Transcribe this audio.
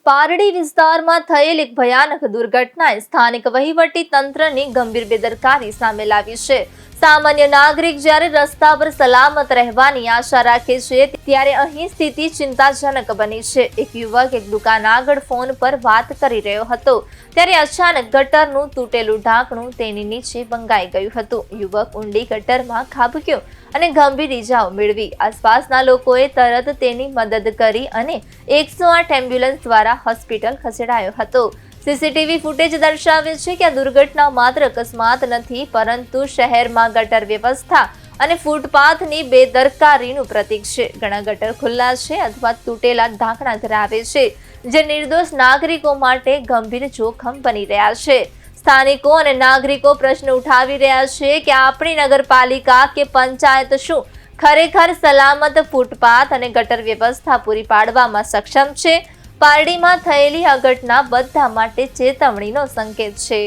પારડી વિસ્તારમાં થયેલ એક ભયાનક દુર્ઘટનાએ સ્થાનિક વહીવટી તંત્રની ગંભીર બેદરકારી સામે લાવી છે। સામાન્ય નાગરિક જ્યારે રસ્તા પર સલામત રહેવાની આશા રાખે છે ત્યારે અહીં સ્થિતિ ચિંતાજનક બની છે। એક યુવક એક દુકાન આગળ ફોન પર વાત કરી રહ્યો હતો ત્યારે અચાનક ગટરનું તૂટેલું ઢાંકણું તેની નીચે બંગાઈ ગયું હતું। યુવક ઊંડી ગટરમાં ખાબક્યો અને ગંભીર ઈજાઓ મેળવી। આસપાસના લોકોએ તરત તેની મદદ કરી અને 108 એમ્બ્યુલન્સ દ્વારા હોસ્પિટલ ખસેડાયો હતો। સીસીટીવી ફૂટેજ દર્શાવે છે કે આ દુર્ઘટના માત્ર અકસ્માત નથી પરંતુ શહેરમાં ગટર વ્યવસ્થા અને ફૂટપાથની બેદરકારીનું પ્રતીક છે। ઘણા ગટર ખુલ્લા છે અથવા તૂટેલા ઢાંકણા ધરાવે છે જે નિર્દોષ નાગરિકો માટે ગંભીર જોખમ બની રહ્યા છે। સ્થાનિકો અને નાગરિકો પ્રશ્ન ઉઠાવી રહ્યા છે કે આપણી નગરપાલિકા કે પંચાયત શું ખરેખર સલામત ફૂટપાથ અને ગટર વ્યવસ્થા પૂરી પાડવામાં સક્ષમ છે? પારડીમાં થયેલી આ ઘટના બધા માટે ચેતવણીનો સંકેત છે।